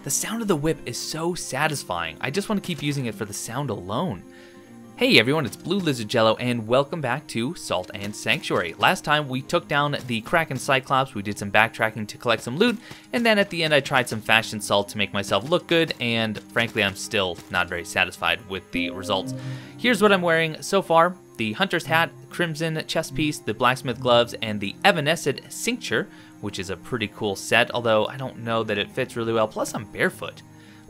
The sound of the whip is so satisfying. I just want to keep using it for the sound alone. Hey everyone, it's Blue Lizard Jello, and welcome back to Salt and Sanctuary. Last time we took down the Kraken Cyclops, we did some backtracking to collect some loot, and then at the end I tried some fashion salt to make myself look good, and frankly I'm still not very satisfied with the results. Here's what I'm wearing so far: the Hunter's Hat, Crimson Chest Piece, the Blacksmith Gloves, and the Evanescent Cincture, which is a pretty cool set, although I don't know that it fits really well, plus I'm barefoot.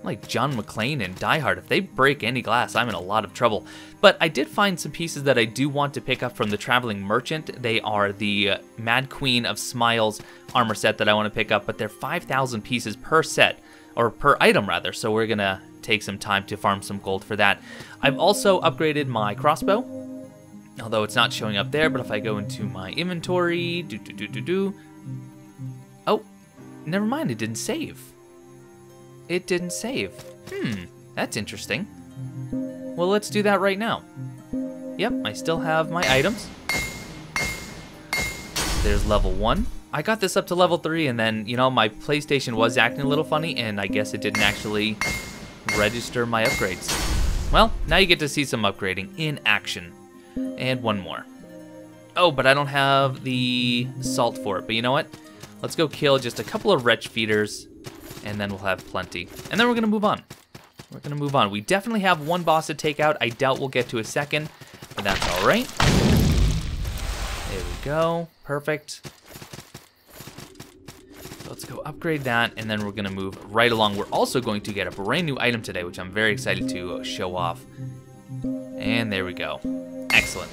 Like John McClane and Die Hard, if they break any glass, I'm in a lot of trouble. But I did find some pieces that I do want to pick up from the Traveling Merchant. They are the Mad Queen of Smiles armor set that I want to pick up, but they're 5,000 pieces per set, or per item rather, so we're gonna take some time to farm some gold for that. I've also upgraded my crossbow, although it's not showing up there, but if I go into my inventory, oh, never mind, it didn't save. It didn't save. That's interesting. Well, let's do that right now. Yep, I still have my items. There's level 1. I got this up to level 3, and then, you know, my PlayStation was acting a little funny, and I guess it didn't actually register my upgrades. Well, now you get to see some upgrading in action. And one more. Oh, but I don't have the salt for it. But you know what? Let's go kill just a couple of wretch feeders, and then we'll have plenty. And then we're gonna move on. We're gonna move on. We definitely have one boss to take out. I doubt we'll get to a second, but that's all right. There we go, perfect. So let's go upgrade that, and then we're gonna move right along. We're also going to get a brand new item today, which I'm very excited to show off. And there we go, excellent.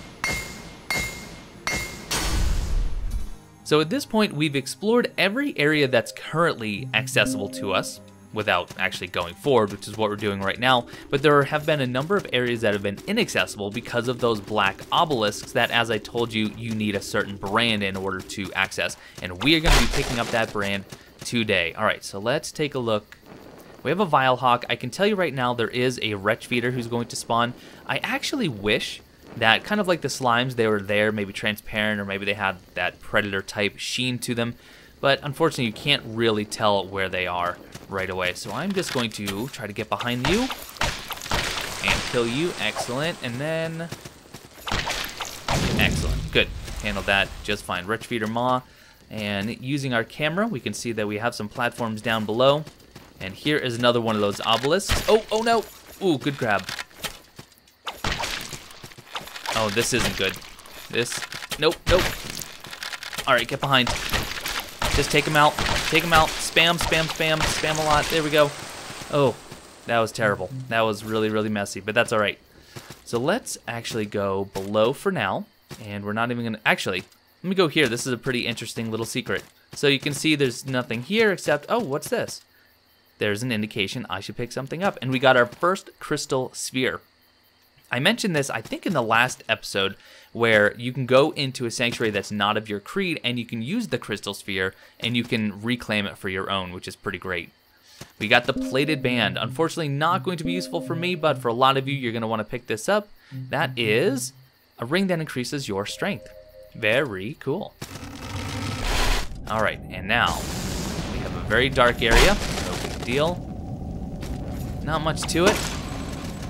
So at this point, we've explored every area that's currently accessible to us without actually going forward, which is what we're doing right now. But there have been a number of areas that have been inaccessible because of those black obelisks that, as I told you, you need a certain brand in order to access. And we are going to be picking up that brand today. All right, so let's take a look. We have a Vilehawk. I can tell you right now there is a Wretch Feeder who's going to spawn. I actually wish that, kind of like the slimes, they were there, maybe transparent, or maybe they had that predator type sheen to them, but unfortunately you can't really tell where they are right away. So I'm just going to try to get behind you and kill you. Excellent. And then excellent, good, handled that just fine. Wretch Feeder Maw, and using our camera we can see that we have some platforms down below, and here is another one of those obelisks. Oh no, ooh, good grab. Oh, this isn't good. Nope. All right, get behind. Just take him out. Spam a lot. There we go. Oh, that was terrible. That was really messy, but that's all right. So let's actually go below for now, and we're not even gonna, actually, let me go here. This is a pretty interesting little secret. So you can see there's nothing here except, oh, what's this? There's an indication I should pick something up, and we got our first crystal sphere. I mentioned this, I think, in the last episode, where you can go into a sanctuary that's not of your creed, and you can use the crystal sphere, and you can reclaim it for your own, which is pretty great. We got the plated band. Unfortunately, not going to be useful for me, but for a lot of you, you're going to want to pick this up. That is a ring that increases your strength. Very cool. All right, and now we have a very dark area. No big deal. Not much to it.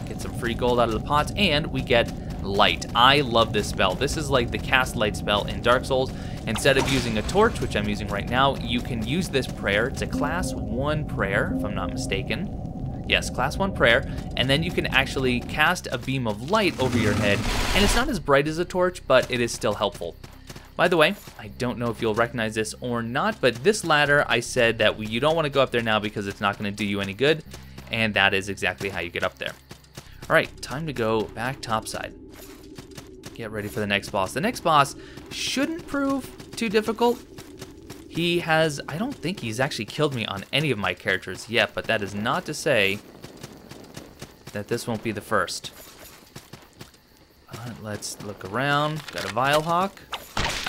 Get some free gold out of the pots, and we get light. I love this spell. This is like the cast light spell in Dark Souls. Instead of using a torch, which I'm using right now, you can use this prayer. It's a class 1 prayer, if I'm not mistaken. Yes, class 1 prayer, and then you can actually cast a beam of light over your head, and it's not as bright as a torch, but it is still helpful. By the way, I don't know if you'll recognize this or not, but this ladder, I said that you don't want to go up there now because it's not going to do you any good, and that is exactly how you get up there. All right, time to go back topside. Get ready for the next boss. The next boss shouldn't prove too difficult. He has, I don't think he's actually killed me on any of my characters yet, but that is not to say that this won't be the first. Let's look around. Got a Vilehawk.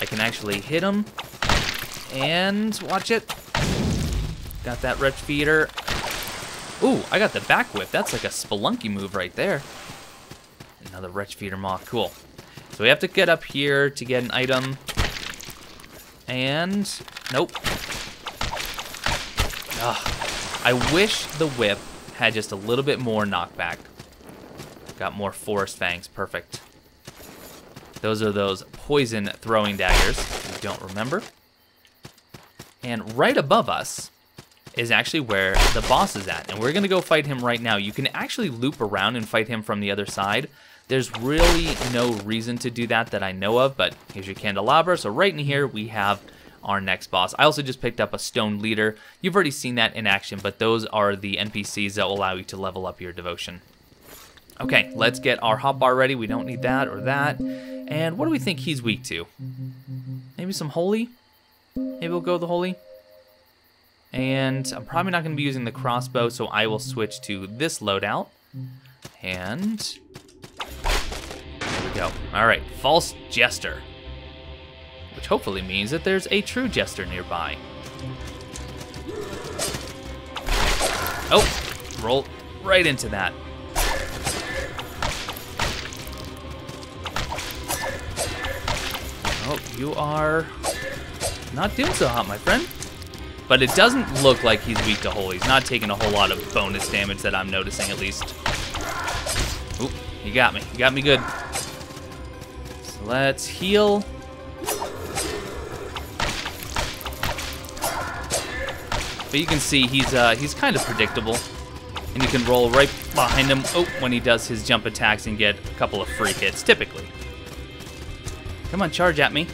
I can actually hit him. And watch it. Got that Wretch Feeder. Ooh, I got the back whip. That's like a spelunky move right there. Another Wretch Feeder Maw. Cool. So we have to get up here to get an item. And nope. Ugh. I wish the whip had just a little bit more knockback. Got more forest fangs, perfect. Those are those poison throwing daggers, if you don't remember. And right above us is actually where the boss is at, and we're gonna go fight him right now. You can actually loop around and fight him from the other side. There's really no reason to do that I know of, but here's your candelabra. So right in here, we have our next boss. I also just picked up a stone leader. You've already seen that in action, but those are the NPCs that will allow you to level up your devotion. Okay, let's get our hotbar ready. We don't need that or that. And what do we think he's weak to? Maybe some holy? Maybe we'll go the holy. And I'm probably not going to be using the crossbow, so I will switch to this loadout. And there we go. All right, False Jester, which hopefully means that there's a true jester nearby. Oh, roll right into that. Oh, you are not doing so hot, my friend. But it doesn't look like he's weak to holy. He's not taking a whole lot of bonus damage that I'm noticing, at least. Oop, you got me. You got me good. So let's heal. But you can see he's kind of predictable. And you can roll right behind him when he does his jump attacks and get a couple of free hits, typically. Come on, charge at me.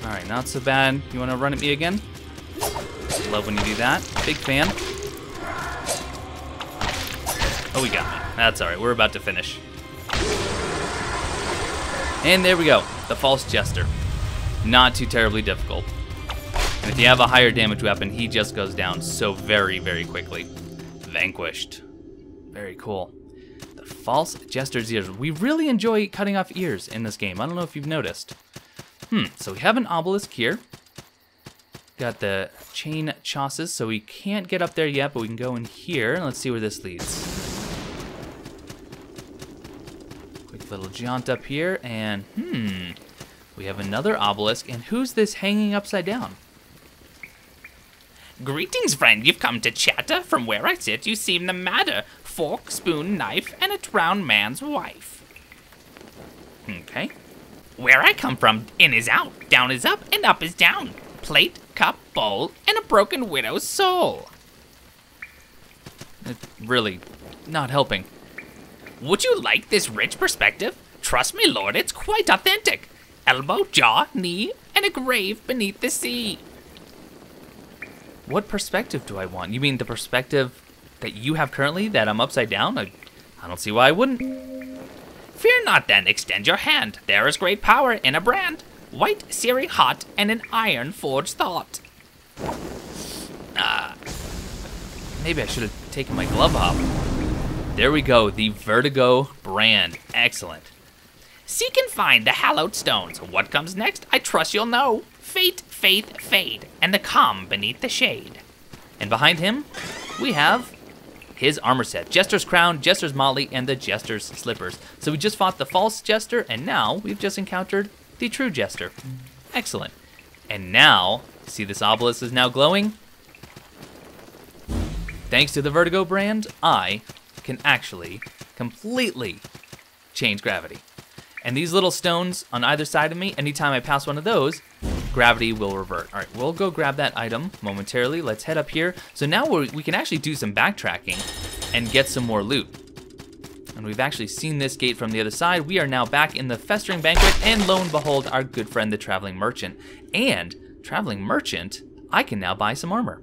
Alright, not so bad. You want to run at me again? Love when you do that. Big fan. Oh, we got me. That's alright. We're about to finish. And there we go. The False Jester. Not too terribly difficult. And if you have a higher damage weapon, he just goes down so very, very quickly. Vanquished. Very cool. The False Jester's ears. We really enjoy cutting off ears in this game. I don't know if you've noticed. So we have an obelisk here. Got the chain chassis, so we can't get up there yet, but we can go in here. And let's see where this leads. Quick little jaunt up here, and we have another obelisk. And who's this hanging upside down? Greetings, friend. You've come to chatter. From where I sit, you seem the matter. Fork, spoon, knife, and a drowned man's wife. Okay. Where I come from, in is out, down is up, and up is down. Plate, cup, bowl, and a broken widow's soul. It's really not helping. Would you like this rich perspective? Trust me, Lord, it's quite authentic. Elbow, jaw, knee, and a grave beneath the sea. What perspective do I want? You mean the perspective that you have currently, that I'm upside down? I don't see why I wouldn't. Fear not then, extend your hand. There is great power in a brand. White, searing hot, and an iron forged thought. Maybe I should have taken my glove off. There we go, the Vertigo brand. Excellent. Seek and find the hallowed stones. What comes next, I trust you'll know. Fate, faith, fade, and the calm beneath the shade. And behind him, we have his armor set. Jester's crown, Jester's motley, and the Jester's slippers. So we just fought the False Jester, and now we've just encountered the true Jester. Excellent. And now, see this obelisk is now glowing? Thanks to the Vertigo brand, I can actually completely change gravity. And these little stones on either side of me, anytime I pass one of those, gravity will revert. All right, we'll go grab that item momentarily. Let's head up here. So now we can actually do some backtracking and get some more loot. And we've actually seen this gate from the other side. We are now back in the Festering Banquet, and lo and behold, our good friend, the Traveling Merchant. And, Traveling Merchant, I can now buy some armor.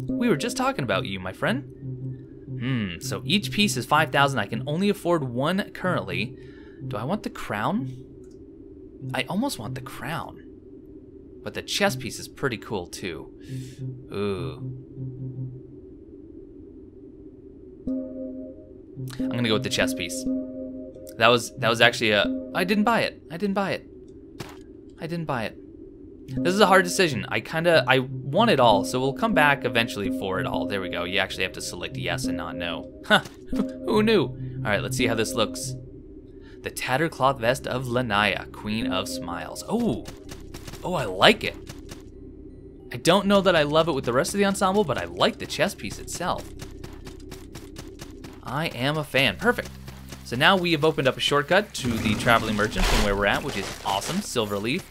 We were just talking about you, my friend. So each piece is 5,000. I can only afford one currently. Do I want the crown? I almost want the crown. But the chest piece is pretty cool too. Ooh. I'm gonna go with the chest piece. That was actually I didn't buy it. I didn't buy it. This is a hard decision. I want it all, so we'll come back eventually for it all. There we go. You actually have to select yes and not no. Huh, who knew? All right, let's see how this looks. The tattered cloth vest of Lanaya, Queen of Smiles. Oh, I like it. I don't know that I love it with the rest of the ensemble, but I like the chest piece itself. I am a fan. Perfect. So now we have opened up a shortcut to the traveling merchant from where we're at, which is awesome. Silver leaf.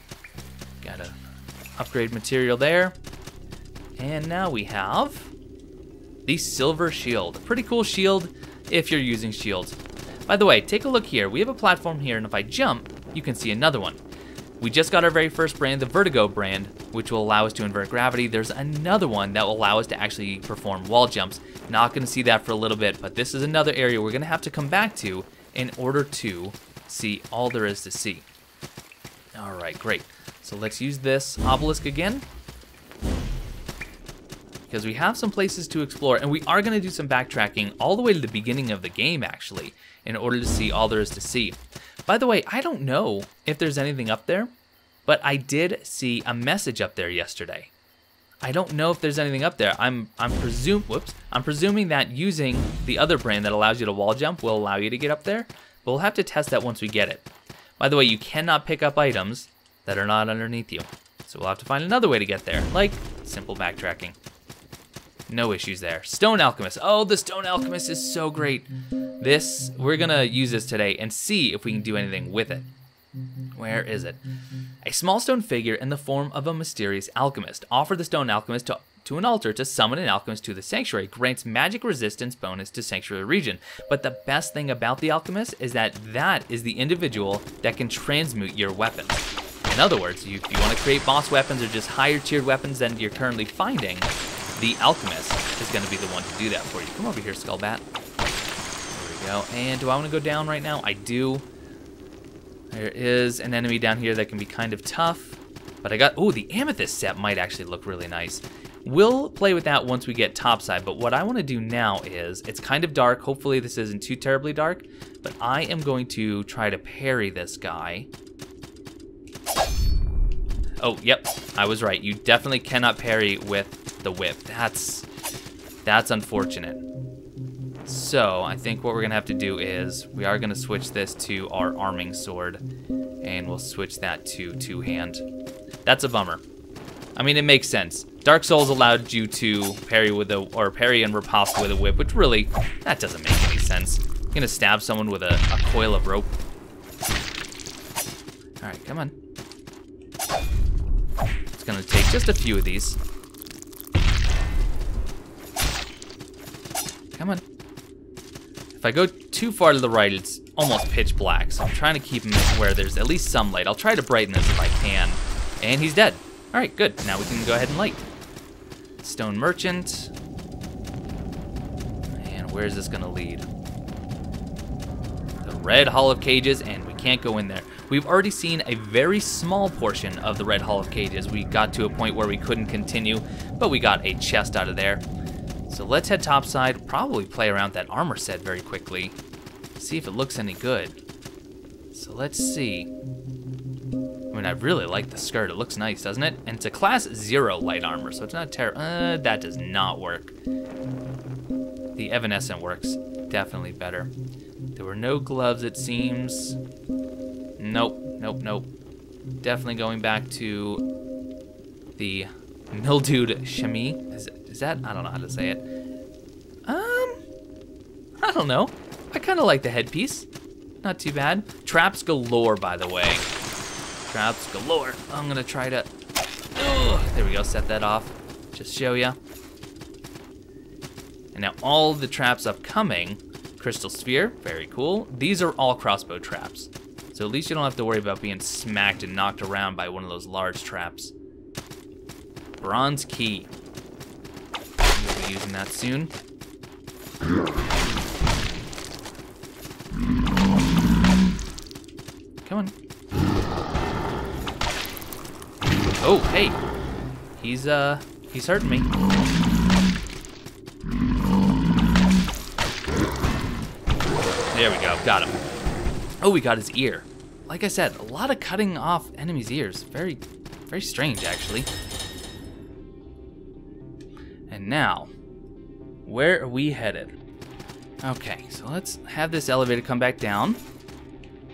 Got a upgrade material there. And now we have the silver shield. A pretty cool shield if you're using shields. By the way, take a look here. We have a platform here, and if I jump, you can see another one. We just got our very first brand, the Vertigo brand, which will allow us to invert gravity. There's another one that will allow us to actually perform wall jumps. Not going to see that for a little bit, but this is another area we're going to have to come back to in order to see all there is to see. All right, great. So let's use this obelisk again, because we have some places to explore, and we are going to do some backtracking all the way to the beginning of the game, actually, in order to see all there is to see. By the way, I don't know if there's anything up there, but I did see a message up there yesterday. I don't know if there's anything up there. I'm presuming that using the other brand that allows you to wall jump will allow you to get up there, but we'll have to test that once we get it. By the way, you cannot pick up items that are not underneath you, so we'll have to find another way to get there, like simple backtracking. No issues there. Stone Alchemist. Oh, the Stone Alchemist is so great. We're gonna use this today and see if we can do anything with it. Where is it? A small stone figure in the form of a mysterious alchemist. Offer the Stone Alchemist to an altar to summon an alchemist to the sanctuary. Grants magic resistance bonus to sanctuary region. But the best thing about the alchemist is that is the individual that can transmute your weapons. In other words, if you want to create boss weapons or just higher tiered weapons than you're currently finding, the alchemist is going to be the one to do that for you. Come over here, Skullbat. There we go. And do I want to go down right now? I do. There is an enemy down here that can be kind of tough. But I got, the amethyst set might actually look really nice. We'll play with that once we get topside. But what I want to do now is, it's kind of dark. Hopefully this isn't too terribly dark. But I am going to try to parry this guy. Oh, yep. I was right. You definitely cannot parry with the whip. That's unfortunate. So I think what we're gonna have to do is we are gonna switch this to our arming sword, and we'll switch that to two-hand. That's a bummer. I mean, it makes sense. Dark Souls allowed you to parry and riposte with a whip, which really, that doesn't make any sense. You're gonna stab someone with a coil of rope. All right, come on. It's gonna take just a few of these. Come on. If I go too far to the right, it's almost pitch black, so I'm trying to keep him where there's at least some light. I'll try to brighten this if I can. And he's dead. All right, good. Now we can go ahead and light. Stone Merchant. And where's this gonna lead? The Red Hall of Cages, and we can't go in there. We've already seen a very small portion of the Red Hall of Cages. We got to a point where we couldn't continue, but we got a chest out of there. So let's head topside, probably play around that armor set very quickly, see if it looks any good. So let's see. I mean, I really like the skirt. It looks nice, doesn't it? And it's a class 0 light armor, so it's not terrible. That does not work. The evanescent works definitely better. There were no gloves, it seems. Nope. Definitely going back to the mildewed chamois. Is that? I don't know how to say it. I don't know. I kind of like the headpiece. Not too bad. Traps galore, by the way. Traps galore. I'm gonna try to. There we go. Set that off. Just show ya. And now all the traps upcoming. Crystal sphere. Very cool. These are all crossbow traps. So at least you don't have to worry about being smacked and knocked around by one of those large traps. Bronze key. We'll be using that soon. Come on. Oh, hey. He's hurting me. There we go, got him. Oh, we got his ear. Like I said, a lot of cutting off enemies' ears. Very, very strange, actually. And now, where are we headed? Okay, so let's have this elevator come back down.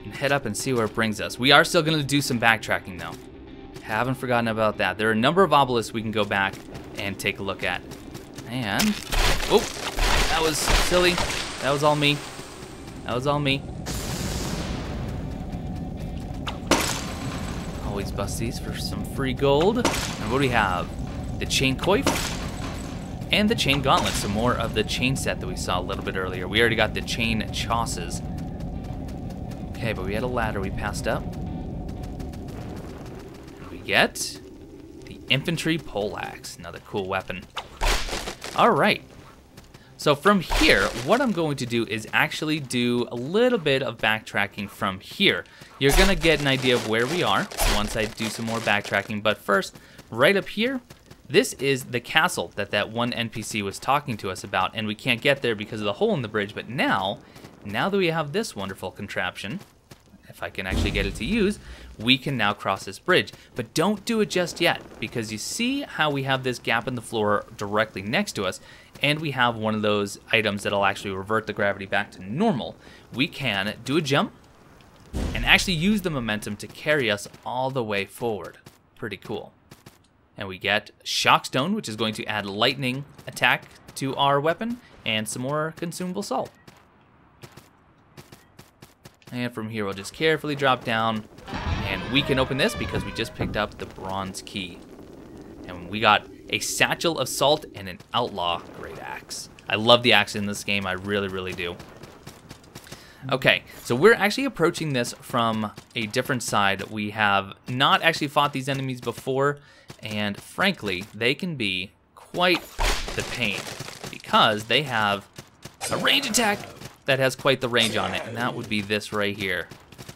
and head up and see where it brings us. We are still going to do some backtracking, though. Haven't forgotten about that. There are a number of obelisks we can go back and take a look at. And, oh, that was silly. That was all me. That was all me. Always bust these for some free gold. And what do we have? The chain coif and the chain gauntlet. Some more of the chain set that we saw a little bit earlier. We already got the chain chosses. Okay, but we had a ladder we passed up. We get the infantry poleaxe. Another cool weapon. All right. So from here, what I'm going to do is actually do a little bit of backtracking from here. You're gonna get an idea of where we are once I do some more backtracking, but first, right up here, this is the castle that one NPC was talking to us about, and we can't get there because of the hole in the bridge, but now that we have this wonderful contraption, if I can actually get it to use, we can now cross this bridge. But don't do it just yet, because you see how we have this gap in the floor directly next to us, and we have one of those items that'll actually revert the gravity back to normal. We can do a jump and actually use the momentum to carry us all the way forward. Pretty cool. And we get Shockstone, which is going to add lightning attack to our weapon, and some more consumable salt. And from here, we'll just carefully drop down, and we can open this because we just picked up the bronze key. And we got a satchel of salt and an outlaw great axe. I love the axe in this game, I really, really do. Okay, so we're actually approaching this from a different side. We have not actually fought these enemies before, and frankly, they can be quite the pain because they have a range attack that has quite the range on it, and that would be this right here.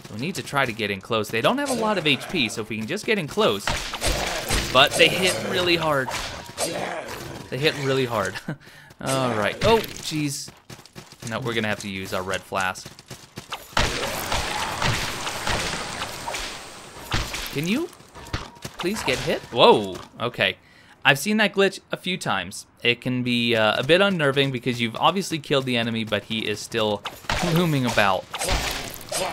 So we need to try to get in close. They don't have a lot of HP, so if we can just get in close, but they hit really hard. They hit really hard. All right. Oh, jeez. No, we're gonna have to use our red flask. Can you please get hit? Whoa, okay. I've seen that glitch a few times. It can be a bit unnerving because you've obviously killed the enemy, but he is still looming about. All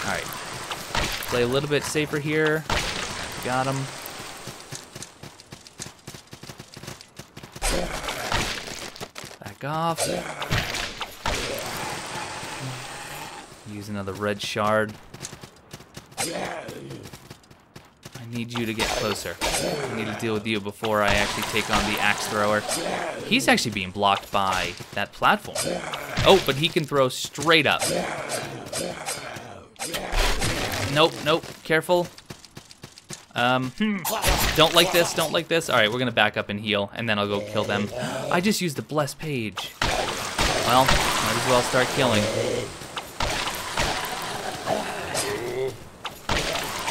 right, play a little bit safer here. Got him. Back off. Use another red shard. I need you to get closer. I need to deal with you before I actually take on the axe thrower. He's actually being blocked by that platform. Oh, but he can throw straight up. Nope, nope, careful. Don't like this, don't like this. All right, we're gonna back up and heal, and then I'll go kill them. I just used the blessed page. Well, might as well start killing.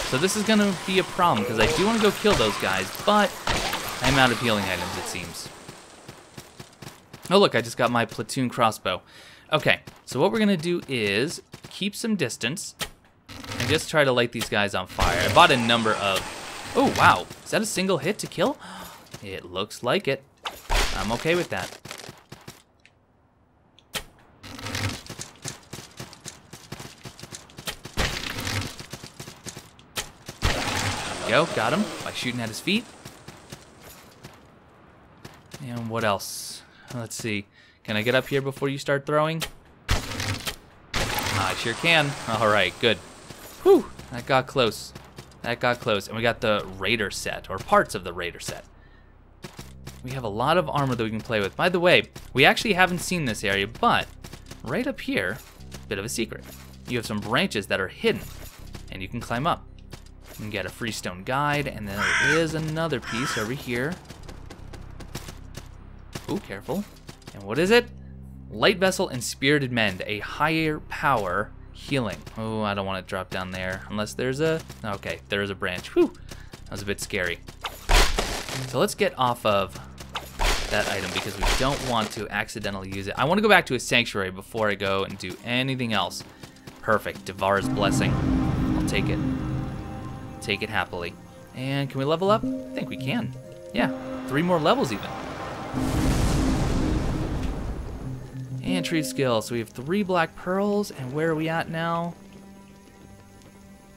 So this is gonna be a problem, because I do want to go kill those guys, but I'm out of healing items, it seems. Oh look, I just got my platoon crossbow. Okay, so what we're gonna do is keep some distance and just try to light these guys on fire. I bought a number of... Oh wow, is that a single hit to kill? It looks like it. I'm okay with that. Go, got him by shooting at his feet. And what else? Let's see. Can I get up here before you start throwing? I sure can. All right, good. Whew, that got close. That got close. And we got the Raider set, or parts of the Raider set. We have a lot of armor that we can play with. By the way, we actually haven't seen this area, but right up here, bit of a secret. You have some branches that are hidden, and you can climb up. You can get a freestone guide, and then there is another piece over here. Ooh, careful. And what is it? Light Vessel and Spirited Mend, a higher power healing. Oh, I don't want to drop down there unless there's a... Okay, there is a branch. Whew, that was a bit scary. So let's get off of that item because we don't want to accidentally use it. I want to go back to a sanctuary before I go and do anything else. Perfect, Devar's Blessing. I'll take it. Take it happily. And can we level up? I think we can. Yeah, 3 more levels even. And tree skill. So we have 3 black pearls, and where are we at now?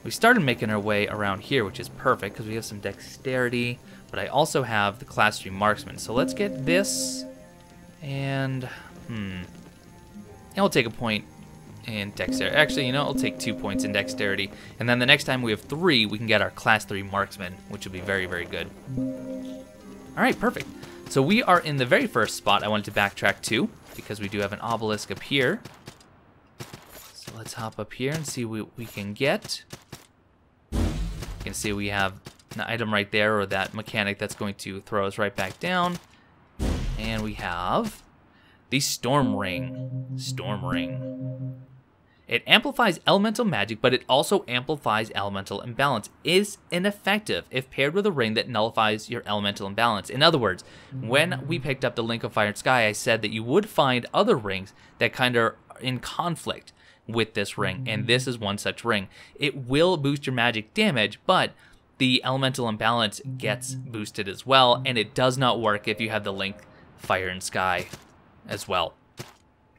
We started making our way around here, which is perfect because we have some dexterity, but I also have the class 3 marksman. So let's get this, and I'll take a point in dexterity. Actually, you know, I'll take 2 points in dexterity, and then the next time we have 3, we can get our class 3 marksman, which will be very, very good. All right, perfect. So we are in the very first spot I wanted to backtrack to because we do have an obelisk up here. So let's hop up here and see what we can get. You can see we have an item right there, or that mechanic that's going to throw us right back down. And we have the Storm Ring. Storm Ring. It amplifies elemental magic, but it also amplifies elemental imbalance. Is ineffective if paired with a ring that nullifies your elemental imbalance. In other words, when we picked up the Link of Fire and Sky, I said that you would find other rings that kind of are in conflict with this ring, and this is one such ring. It will boost your magic damage, but the elemental imbalance gets boosted as well, and it does not work if you have the Link, Fire, and Sky as well.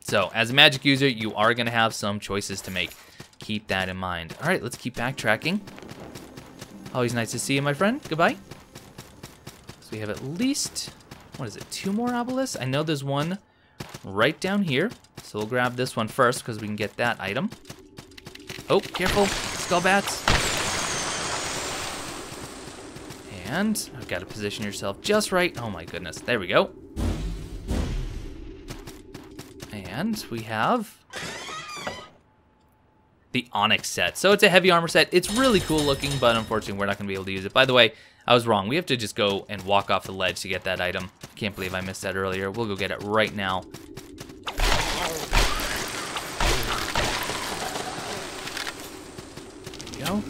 So, as a magic user, you are going to have some choices to make. Keep that in mind. All right, let's keep backtracking. Always nice to see you, my friend. Goodbye. So we have at least, what is it, 2 more obelisks? I know there's one right down here. So we'll grab this one first because we can get that item. Oh, careful, skull bats. And I've got to position yourself just right. Oh my goodness, there we go. And we have the Onyx set. So it's a heavy armor set. It's really cool looking, but unfortunately we're not going to be able to use it. By the way, I was wrong. We have to just go and walk off the ledge to get that item. I can't believe I missed that earlier. We'll go get it right now. Go.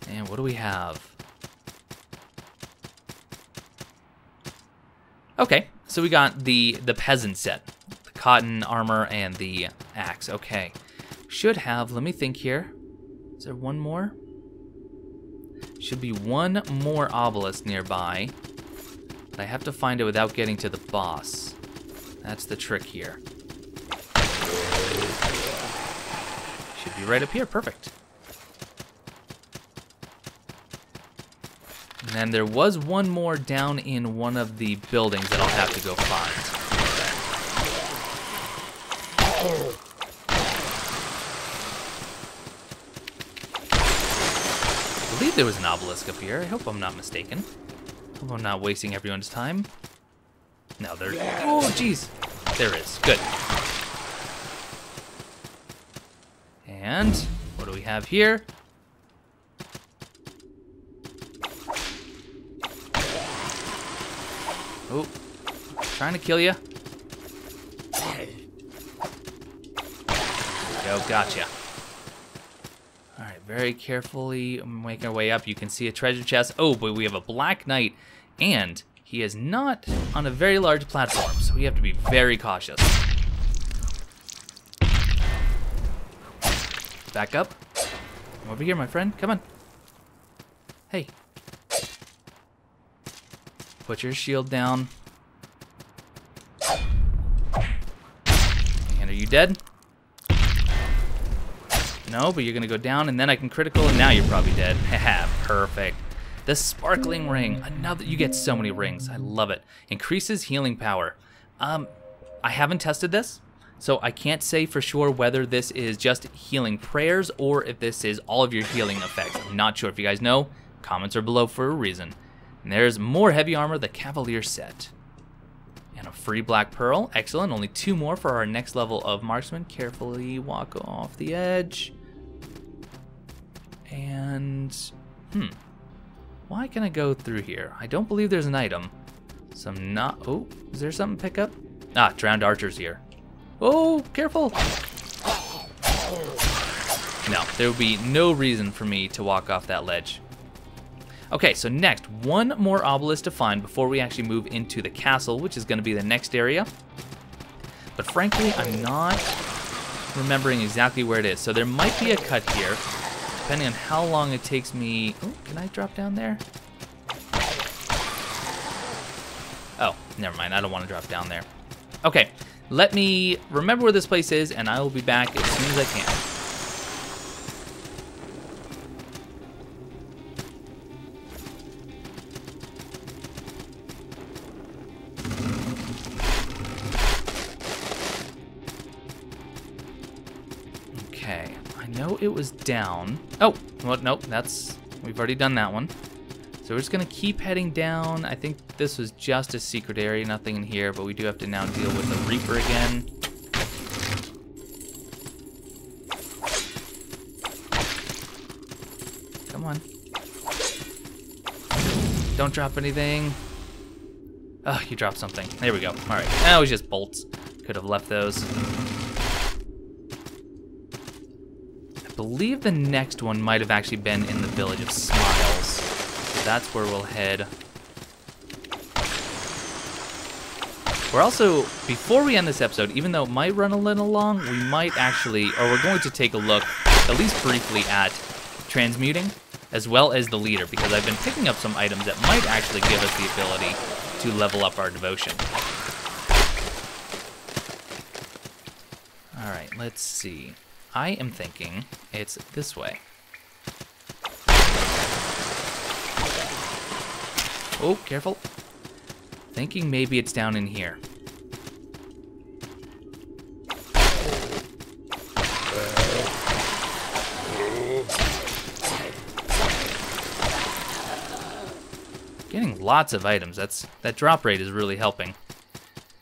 And what do we have? Okay, so we got the peasant set, the cotton armor and the axe. Okay, should have, let me think here. Is there one more? Should be one more obelisk nearby, but I have to find it without getting to the boss. That's the trick here. Should be right up here, perfect. And then there was one more down in one of the buildings that I'll have to go find. I believe there was an obelisk up here. I hope I'm not mistaken. Hope I'm not wasting everyone's time. No, there's... Oh, jeez. There is. Good. And what do we have here? Oh, trying to kill you. There we go, gotcha. All right, very carefully making our way up. You can see a treasure chest. Oh, but we have a Black Knight, and he is not on a very large platform, so we have to be very cautious. Back up. Come over here, my friend. Come on. Hey. Put your shield down. And are you dead? No, but you're gonna go down and then I can critical and now you're probably dead. Haha, perfect. The sparkling ring, another, you get so many rings, I love it. Increases healing power. I haven't tested this, so I can't say for sure whether this is just healing prayers or if this is all of your healing effects. I'm not sure. If you guys know, comments are below for a reason. And there's more heavy armor, the Cavalier set. And a free black pearl. Excellent. Only 2 more for our next level of marksman. Carefully walk off the edge. And... why can I go through here? I don't believe there's an item. So I'm not... Oh, is there something to pick up? Ah, drowned archers here. Oh, careful! No, there would be no reason for me to walk off that ledge. Okay, so next, one more obelisk to find before we actually move into the castle, which is going to be the next area. But frankly, I'm not remembering exactly where it is. So there might be a cut here, depending on how long it takes me. Oh, can I drop down there? Oh, never mind. I don't want to drop down there. Okay, let me remember where this place is, and I will be back as soon as I can. Okay, I know it was down. Oh, well, nope, we've already done that one. So we're just gonna keep heading down. I think this was just a secret area, nothing in here, but we do have to now deal with the Reaper again. Come on. Don't drop anything. Oh, you dropped something. There we go. All right, that was just bolts. Could have left those. I believe the next one might have actually been in the Village of Smiles. So that's where we'll head. We're also, before we end this episode, even though it might run a little long, we might actually, or we're going to take a look, at least briefly, at transmuting, as well as the leader, because I've been picking up some items that might actually give us the ability to level up our devotion. All right, let's see. I am thinking it's this way. Oh, careful. Thinking maybe it's down in here. Getting lots of items. That drop rate is really helping.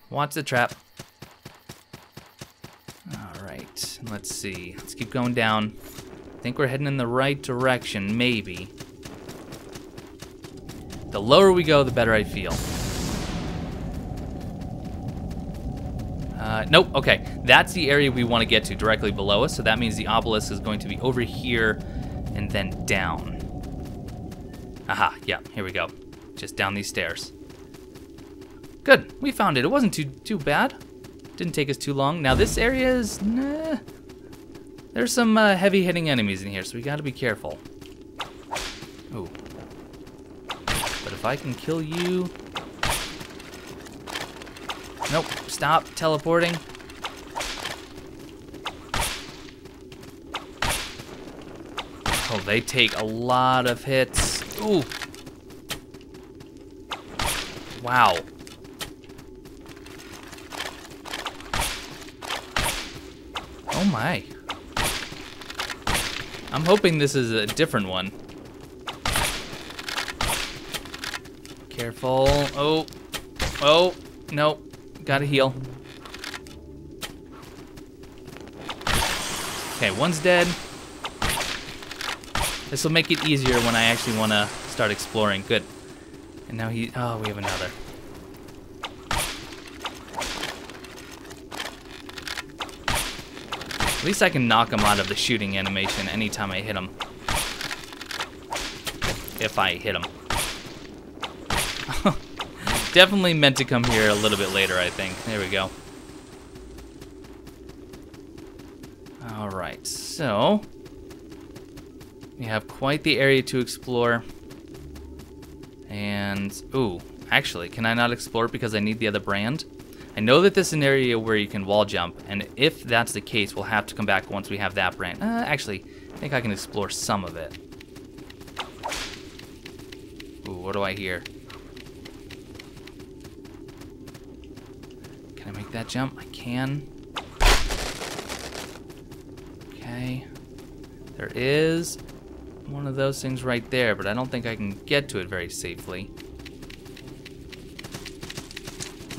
Watch the trap. All right, let's see. Let's keep going down. I think we're heading in the right direction, maybe. The lower we go, the better I feel. Nope, okay. That's the area we want to get to, directly below us, so that means the obelisk is going to be over here and then down. Aha, yeah, here we go. Just down these stairs. Good, we found it. It wasn't too bad. Didn't take us too long. Now this area is, nah. There's some heavy-hitting enemies in here, so we gotta be careful. Ooh. But if I can kill you... Nope, stop teleporting. Oh, they take a lot of hits. Ooh. Wow. Oh my. I'm hoping this is a different one. Careful. Oh. Oh. Nope. Gotta heal. Okay, one's dead. This will make it easier when I actually want to start exploring. Good. And now oh, we have another. At least I can knock him out of the shooting animation anytime I hit him. If I hit him. Definitely meant to come here a little bit later, I think. There we go. All right, so we have quite the area to explore. And, ooh, actually, can I not explore it because I need the other brand? I know that this is an area where you can wall jump, and if that's the case, we'll have to come back once we have that brand. Actually, I think I can explore some of it. Ooh, what do I hear? Can I make that jump? I can. Okay. There is one of those things right there, but I don't think I can get to it very safely.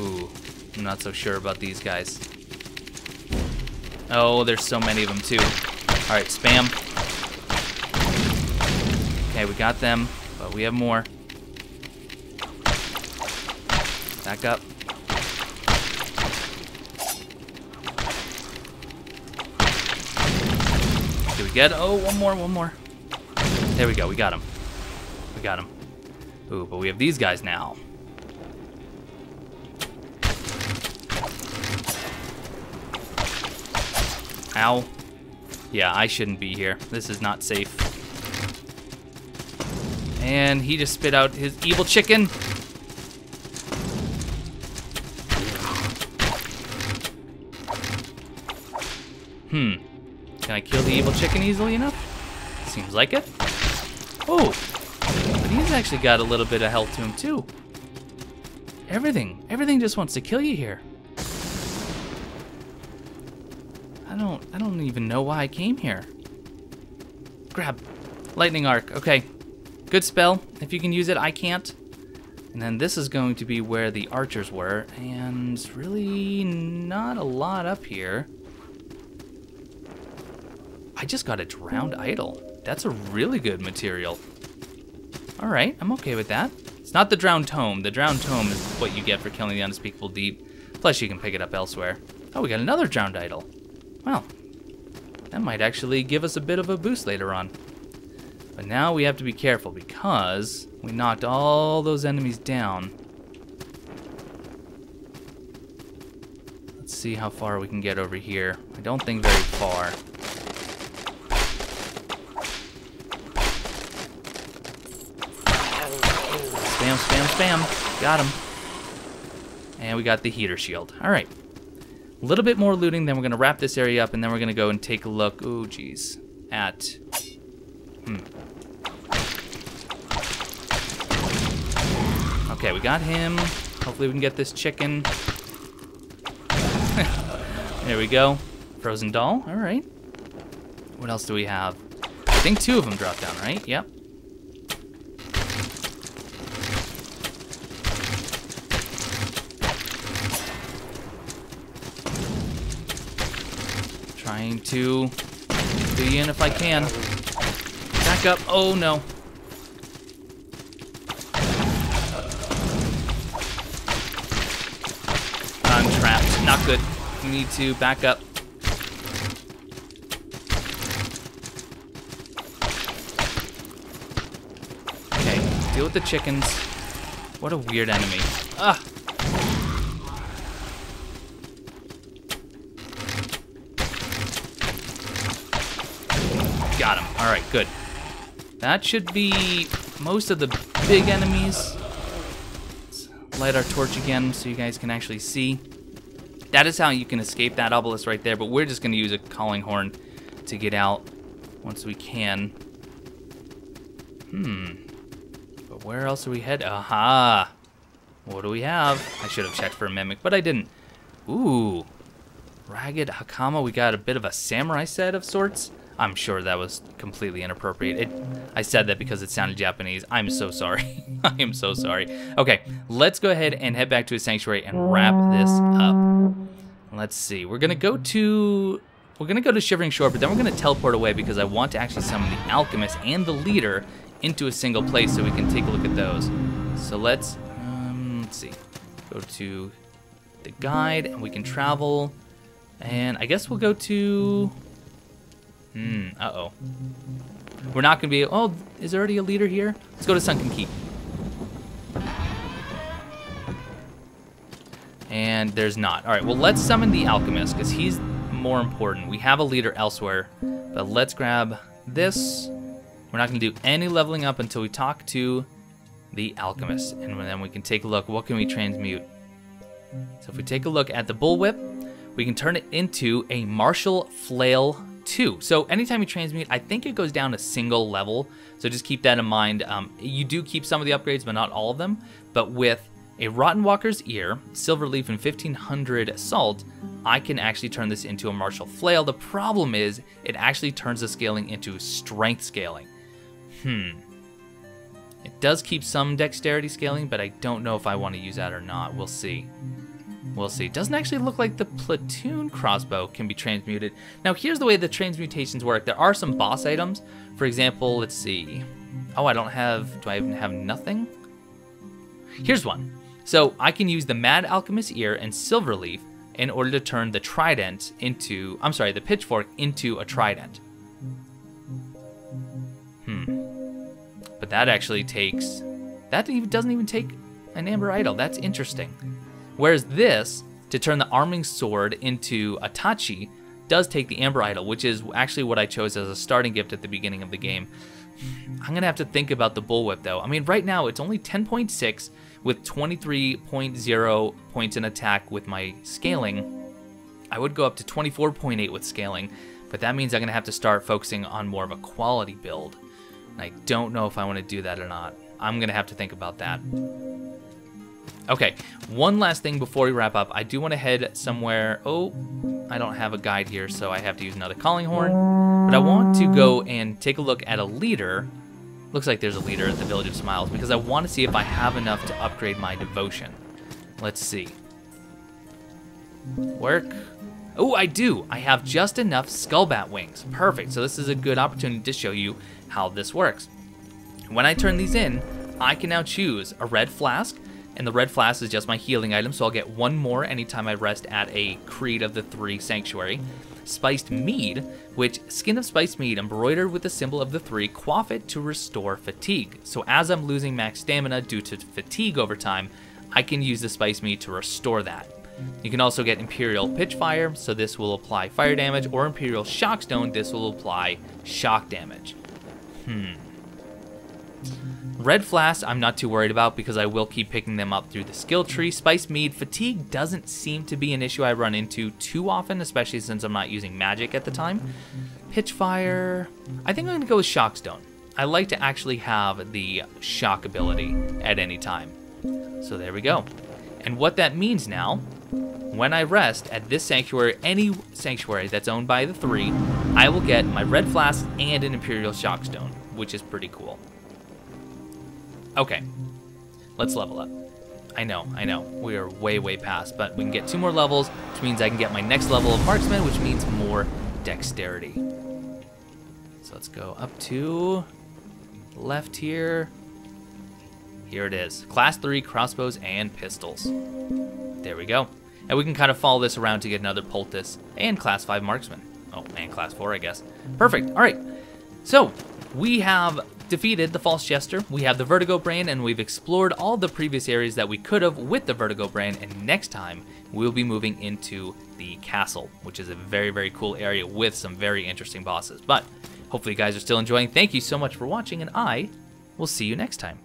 Ooh, I'm not so sure about these guys. Oh, there's so many of them too. All right, spam. Okay, we got them, but we have more. Back up. Did we get? Oh, one more. There we go, we got him. We got him. Ooh, but we have these guys now. Ow. Yeah, I shouldn't be here. This is not safe. And he just spit out his evil chicken. Can I kill the evil chicken easily enough? Seems like it. Oh, but he's actually got a little bit of health to him too. Everything just wants to kill you here. I don't even know why I came here. Grab. Lightning Arc. Okay. Good spell. If you can use it, I can't. And then this is going to be where the archers were, and really not a lot up here. I just got a drowned idol. That's a really good material. All right, I'm okay with that. It's not the drowned tome. The drowned tome is what you get for killing the unspeakable deep. Plus, you can pick it up elsewhere. Oh, we got another drowned idol. Well, that might actually give us a bit of a boost later on. But now we have to be careful because we knocked all those enemies down. Let's see how far we can get over here. I don't think very far. Spam, spam, spam. Got him. And we got the heater shield. All right. A little bit more looting, then we're going to wrap this area up, and then we're going to go and take a look, oh geez, at... Okay, we got him. Hopefully we can get this chicken. There we go. Frozen doll, all right. What else do we have? I think 2 of them dropped down, right? Yep. Trying to be in if I can. Back up. Oh no. I'm trapped. Not good. We need to back up. Okay, deal with the chickens. What a weird enemy. Ah. Got him. All right, good. That should be most of the big enemies. Let's light our torch again so you guys can actually see. That is how you can escape that obelisk right there, but we're just going to use a calling horn to get out once we can. But where else are we headed? Aha! What do we have? I should have checked for a mimic, but I didn't. Ooh. Ragged Hakama. We got a bit of a samurai set of sorts. I'm sure that was completely inappropriate. I said that because it sounded Japanese. I'm so sorry. I am so sorry. Okay, let's go ahead and head back to a sanctuary and wrap this up. Let's see. We're gonna go to Shivering Shore, but then we're gonna teleport away because I want to actually summon the alchemist and the leader into a single place so we can take a look at those. So let's see. Go to the guide and we can travel. And I guess we'll go to uh-oh. We're not gonna be, oh, is there already a leader here? Let's go to Sunken Keep. And there's not. All right, well, let's summon the alchemist because he's more important. We have a leader elsewhere, but let's grab this. We're not gonna do any leveling up until we talk to the alchemist, and then we can take a look. What can we transmute? So if we take a look at the bullwhip, we can turn it into a martial flail 2. So anytime you transmute, I think it goes down a single level. So just keep that in mind. You do keep some of the upgrades, but not all of them. But with a Rotten Walker's Ear, Silver Leaf, and 1500 Salt, I can actually turn this into a martial flail. The problem is it actually turns the scaling into strength scaling. It does keep some dexterity scaling, but I don't know if I want to use that or not. We'll see. We'll see. It doesn't actually look like the platoon crossbow can be transmuted. Now, here's the way the transmutations work. There are some boss items. For example, let's see. Oh, I don't have... Do I even have nothing? Here's one. So I can use the Mad Alchemist's Ear and Silverleaf in order to turn the trident into... I'm sorry, the pitchfork into a trident. But that actually takes... That doesn't even take an Amber Idol. That's interesting. Whereas this, to turn the arming sword into a Tachi, does take the Amber Idol, which is actually what I chose as a starting gift at the beginning of the game. I'm going to have to think about the bullwhip, though. I mean, right now, it's only 10.6 with 23.0 points in attack with my scaling. I would go up to 24.8 with scaling, but that means I'm going to have to start focusing on more of a quality build. And I don't know if I want to do that or not. I'm going to have to think about that. Okay, one last thing before we wrap up. I do want to head somewhere. Oh, I don't have a guide here, so I have to use another calling horn. But I want to go and take a look at a leader. Looks like there's a leader at the Village of Smiles, because I want to see if I have enough to upgrade my devotion. Let's see. Work. Oh, I do. I have just enough skullbat wings. Perfect. So this is a good opportunity to show you how this works. When I turn these in, I can now choose a red flask, and the red flask is just my healing item, so I'll get one more anytime I rest at a Creed of the Three Sanctuary. Spiced mead, which skin of spiced mead embroidered with the symbol of the three, quaff it to restore fatigue. So as I'm losing max stamina due to fatigue over time, I can use the spiced mead to restore that. You can also get Imperial Pitchfire, so this will apply fire damage, or Imperial Shockstone, this will apply shock damage. Red Flask, I'm not too worried about because I will keep picking them up through the skill tree. Spiced Mead, fatigue doesn't seem to be an issue I run into too often, especially since I'm not using magic at the time. Pitchfire, I think I'm going to go with Shockstone. I like to actually have the shock ability at any time. So there we go. And what that means now, when I rest at this sanctuary, any sanctuary that's owned by the three, I will get my Red Flask and an Imperial Shockstone, which is pretty cool. Okay, let's level up. I know, we are way past, but we can get 2 more levels, which means I can get my next level of Marksman, which means more dexterity. So let's go up to left here. Here it is, Class 3 crossbows and pistols. There we go. And we can kind of follow this around to get another poultice and Class 5 Marksman. Oh, and Class 4, I guess. Perfect, all right. So, we have defeated the False Jester, we have the Vertigo brand, and we've explored all the previous areas that we could have with the Vertigo brand, and next time we'll be moving into the castle, which is a very cool area with some very interesting bosses. But hopefully you guys are still enjoying. Thank you so much for watching, and I will see you next time.